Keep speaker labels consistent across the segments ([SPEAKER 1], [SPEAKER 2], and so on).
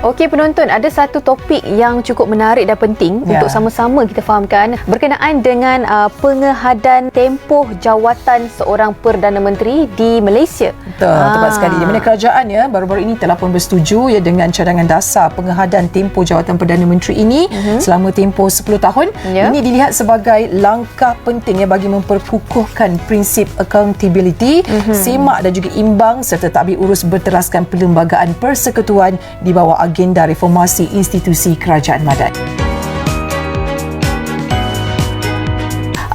[SPEAKER 1] Okey penonton, ada satu topik yang cukup menarik dan penting untuk sama-sama kita fahamkan berkenaan dengan pengehadan tempoh jawatan seorang Perdana Menteri di Malaysia.
[SPEAKER 2] Betul, tepat sekali. Di mana kerajaan baru-baru ini telah pun bersetuju dengan cadangan dasar pengehadan tempoh jawatan Perdana Menteri ini selama tempoh 10 tahun. Ini dilihat sebagai langkah penting bagi memperkukuhkan prinsip accountability, semak dan juga imbang serta takbir urus berteraskan perlembagaan persekutuan di bawah agenda reformasi institusi kerajaan Madani.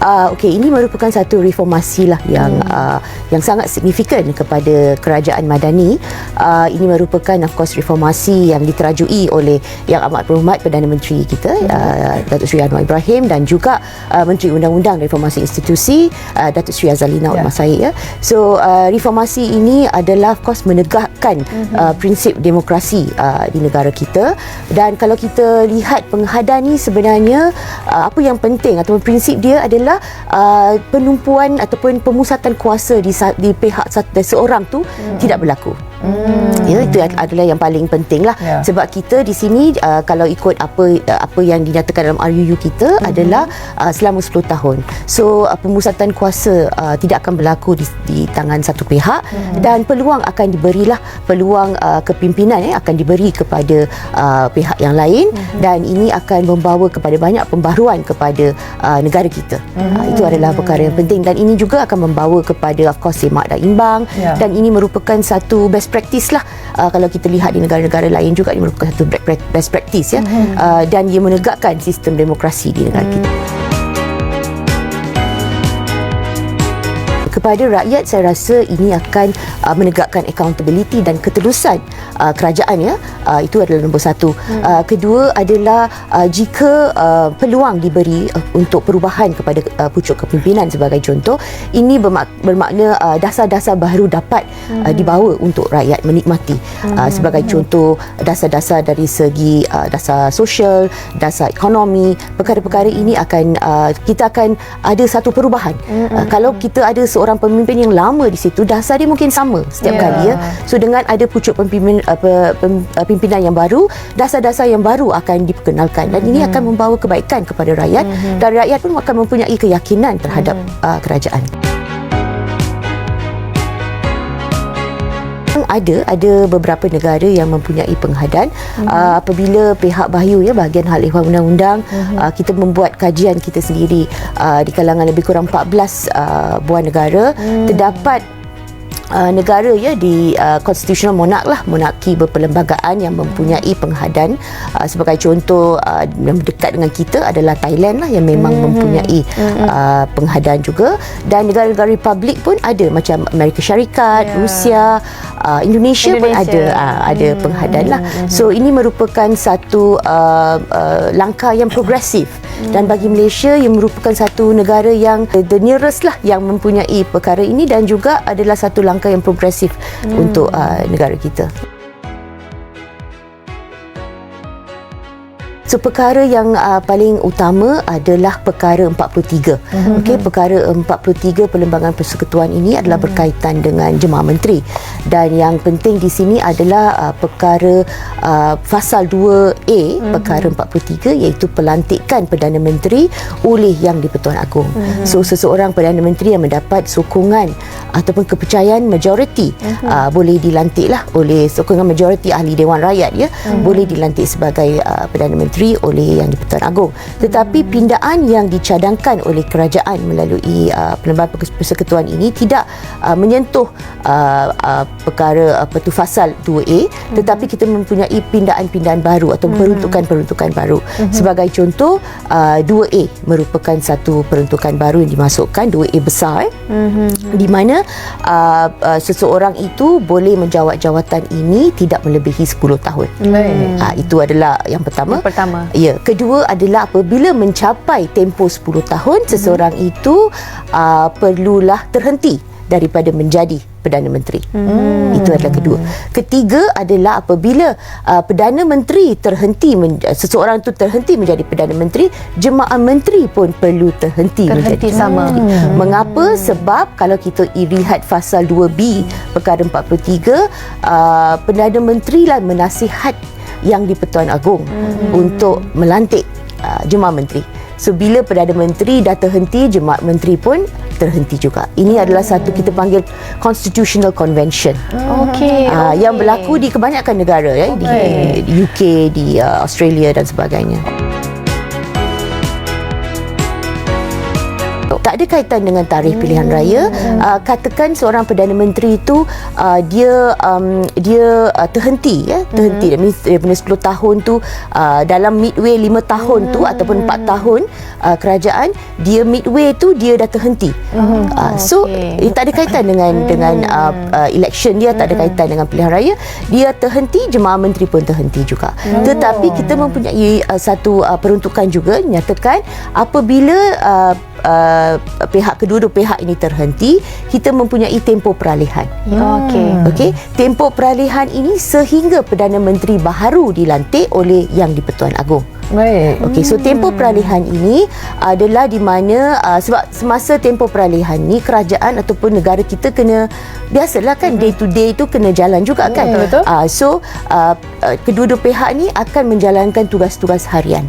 [SPEAKER 3] Okey, ini merupakan satu reformasi lah yang sangat signifikan kepada kerajaan Madani. Ini merupakan of course reformasi yang diterajui oleh Yang Amat Berhormat Perdana Menteri kita Datuk Seri Anwar Ibrahim dan juga Menteri Undang-Undang Reformasi Institusi Datuk Seri Azalina Mat Said. So reformasi ini adalah of course menegakkan prinsip demokrasi di negara kita. Dan kalau kita lihat pengehadan ni sebenarnya apa yang penting atau prinsip dia adalah penumpuan ataupun pemusatan kuasa di pihak seorang tu tidak berlaku. Itu adalah yang paling penting lah. Sebab kita di sini kalau ikut apa yang dinyatakan dalam RUU kita adalah selama 10 tahun. So pemusatan kuasa tidak akan berlaku di tangan satu pihak dan peluang akan diberilah, peluang kepimpinan akan diberi kepada pihak yang lain dan ini akan membawa kepada banyak pembaharuan kepada negara kita. Itu adalah perkara yang penting dan ini juga akan membawa kepada of course semak dan imbang dan ini merupakan satu best practice lah. Kalau kita lihat di negara-negara lain juga ini merupakan satu best practice dan ia menegakkan sistem demokrasi di negara kita. Kepada rakyat saya rasa ini akan menegakkan accountability dan keterusan kerajaan itu adalah nombor satu. Kedua adalah jika peluang diberi untuk perubahan kepada pucuk kepimpinan sebagai contoh, ini bermakna dasar-dasar baru dapat dibawa untuk rakyat menikmati. Sebagai contoh dasar-dasar dari segi dasar sosial, dasar ekonomi, perkara-perkara ini kita akan ada satu perubahan. Kalau kita ada seorang pemimpin yang lama di situ, dasar dia mungkin sama setiap kali So dengan ada pucuk pimpinan yang baru, dasar-dasar yang baru akan diperkenalkan dan ini akan membawa kebaikan kepada rakyat dan rakyat pun akan mempunyai keyakinan terhadap kerajaan. Ada beberapa negara yang mempunyai penghadan apabila pihak Bahayu bahagian hal ehwal undang-undang kita membuat kajian kita sendiri di kalangan lebih kurang 14 buah negara terdapat negara di constitutional monarch lah, monarki berperlembagaan yang mempunyai penghadan. Sebagai contoh yang dekat dengan kita adalah Thailand lah yang memang mempunyai penghadan juga dan negara-negara republik pun ada macam Amerika Syarikat, Rusia, Indonesia pun ada penghadan lah. So ini merupakan satu langkah yang progresif dan bagi Malaysia yang merupakan satu negara yang the nearest lah yang mempunyai perkara ini dan juga adalah satu langkah yang progresif untuk negara kita. So perkara yang paling utama adalah perkara 43. Okey, perkara 43 perlembagaan persekutuan ini adalah berkaitan dengan jemaah menteri. Dan yang penting di sini adalah perkara pasal 2A perkara 43 iaitu pelantikan Perdana Menteri oleh Yang di-Pertuan Agong. So seseorang Perdana Menteri yang mendapat sokongan ataupun kepercayaan majoriti boleh dilantiklah oleh sokongan majoriti ahli Dewan Rakyat boleh dilantik sebagai Perdana Menteri oleh Yang di-Pertuan Agong. Tetapi pindaan yang dicadangkan oleh kerajaan melalui perlembagaan persekutuan ini tidak menyentuh perkara fasal 2A tetapi kita mempunyai pindaan-pindaan baru atau peruntukan-peruntukan baru. Sebagai contoh 2A merupakan satu peruntukan baru yang dimasukkan 2A besar di mana seseorang itu boleh menjawat jawatan ini tidak melebihi 10 tahun. Itu adalah yang pertama. Ya, kedua adalah apabila mencapai tempoh 10 tahun seseorang itu perlulah terhenti daripada menjadi Perdana Menteri. Itu adalah kedua. Ketiga adalah apabila Perdana Menteri seseorang itu terhenti menjadi Perdana Menteri, jemaah menteri pun perlu terhenti menjadi sama. Mengapa? Sebab kalau kita lihat fasal 2B perkara 43, Perdana Menteri lah menasihat Yang di-Pertuan Agong untuk melantik Jemaah Menteri. So bila Perdana Menteri dah terhenti, Jemaah Menteri pun terhenti juga. Ini adalah satu kita panggil Constitutional Convention. Yang berlaku di kebanyakan negara ya, di UK, di Australia dan sebagainya. Tak ada kaitan dengan tarikh pilihan raya. Katakan seorang Perdana Menteri itu dia terhenti ya, terhenti. Daripada 10 tahun tu, dalam midway 5 tahun tu ataupun 4 tahun kerajaan, dia midway tu dia dah terhenti. So tak ada kaitan dengan election dia, tak ada kaitan dengan pilihan raya. Dia terhenti, Jemaah Menteri pun terhenti juga. Tetapi kita mempunyai satu peruntukan juga nyatakan apabila kedua-dua pihak ini terhenti, kita mempunyai tempoh peralihan. Okey, tempoh peralihan ini sehingga Perdana Menteri baharu dilantik oleh Yang di-Pertuan Agong.
[SPEAKER 2] Baik.
[SPEAKER 3] Okey, so tempoh peralihan ini adalah di mana sebab semasa tempoh peralihan ni kerajaan ataupun negara kita kena, biasalah kan, day to day tu kena jalan juga kan.
[SPEAKER 2] Betul.
[SPEAKER 3] So kedua-dua pihak ni akan menjalankan tugas-tugas harian.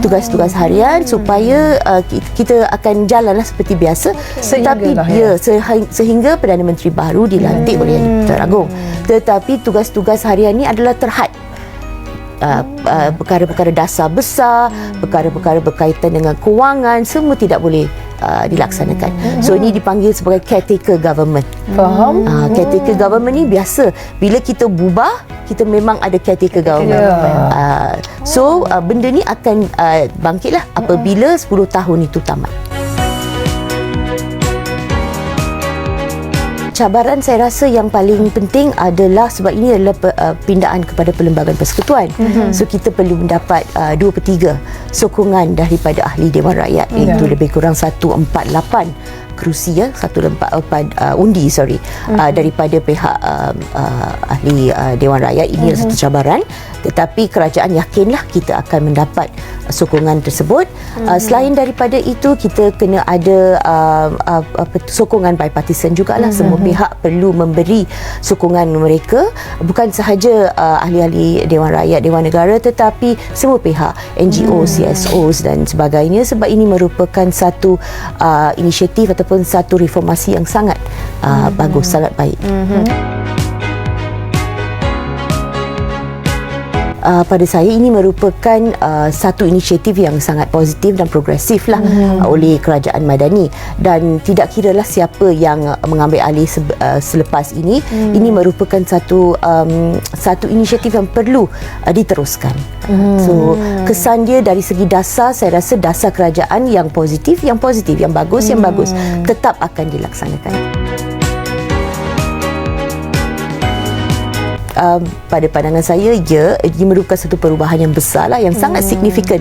[SPEAKER 3] Tugas-tugas harian supaya kita akan jalanlah seperti biasa, tetapi sehingga Perdana Menteri baru dilantik oleh Yang di-Pertuan Agong. Tetapi tugas-tugas harian ni adalah terhad. Perkara-perkara dasar besar, perkara-perkara berkaitan dengan kewangan, semua tidak boleh dilaksanakan. So ini dipanggil sebagai caretaker government.
[SPEAKER 2] Faham?
[SPEAKER 3] Caretaker government ni biasa bila kita bubar, kita memang ada caretaker government. So benda ni akan bangkitlah apabila 10 tahun itu tamat. Cabaran saya rasa yang paling penting adalah sebab ini adalah pindaan kepada Perlembagaan Persekutuan. So kita perlu mendapat 2/3 sokongan daripada ahli Dewan Rakyat, iaitu lebih kurang 148 kerusi ya, 1/4 undi daripada pihak ahli Dewan Rakyat. Ini adalah satu cabaran, tetapi kerajaan yakinlah kita akan mendapat sokongan tersebut. Selain daripada itu, kita kena ada sokongan bipartisan jugalah. Semua pihak perlu memberi sokongan mereka, bukan sahaja ahli-ahli Dewan Rakyat, Dewan Negara, tetapi semua pihak, NGO, CSOs dan sebagainya, sebab ini merupakan satu inisiatif ataupun satu reformasi yang sangat bagus, sangat baik. Pada saya ini merupakan satu inisiatif yang sangat positif dan progresif lah oleh Kerajaan Madani, dan tidak kiralah siapa yang mengambil alih selepas ini. Ini merupakan satu inisiatif yang perlu diteruskan. So kesan dia dari segi dasar, saya rasa dasar kerajaan yang positif, yang bagus, tetap akan dilaksanakan. Pada pandangan saya, ia merupakan satu perubahan yang besar lah, yang sangat signifikan.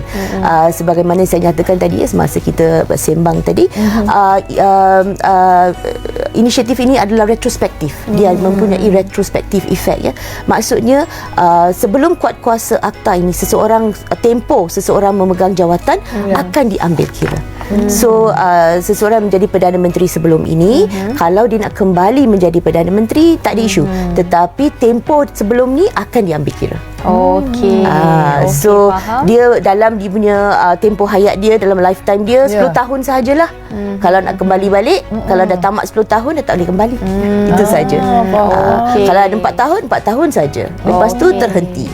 [SPEAKER 3] Sebagaimana saya nyatakan tadi semasa kita bersembang tadi, inisiatif ini adalah retrospektif. Dia mempunyai retrospektif efek ya. Maksudnya sebelum kuat kuasa akta ini, tempoh seseorang memegang jawatan akan diambil kira. So seseorang menjadi Perdana Menteri sebelum ini, kalau dia nak kembali menjadi Perdana Menteri tak ada isu, tetapi tempoh sebelum ni akan diambil kira. So faham. Dia dalam dia punya tempoh hayat dia, dalam lifetime dia 10 tahun sahajalah. Kalau nak kembali balik, kalau dah tamat 10 tahun dah tak boleh kembali. Itu saja. Kalau ada 4 tahun saja. Lepas tu terhenti.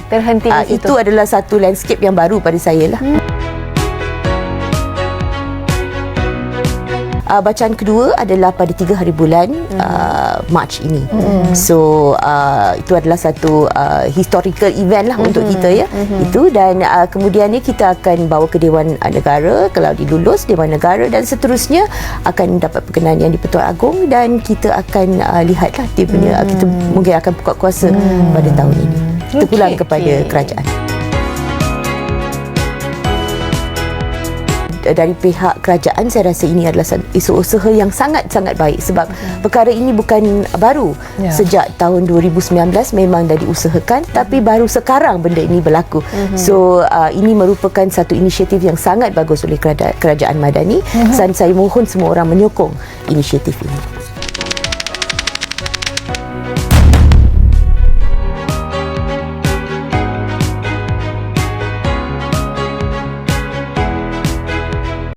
[SPEAKER 3] Itu adalah satu landscape yang baru pada saya lah. Bacaan kedua adalah pada 3 hari bulan Mac ini. So itu adalah satu historical event lah untuk kita ya. Itu, dan kemudiannya kita akan bawa ke Dewan Negara. Kalau dilulus Dewan Negara, dan seterusnya akan dapat perkenan Yang di-Pertuan Agong, dan kita akan lihatlah dia punya, kita mungkin akan buka kuasa pada tahun ini. Kita pulang kepada kerajaan. Dari pihak kerajaan, saya rasa ini adalah isu usaha yang sangat-sangat baik, sebab perkara ini bukan baru. Sejak tahun 2019 memang dah diusahakan, tapi baru sekarang benda ini berlaku. So ini merupakan satu inisiatif yang sangat bagus oleh Kerajaan Madani, dan saya mohon semua orang menyokong inisiatif ini.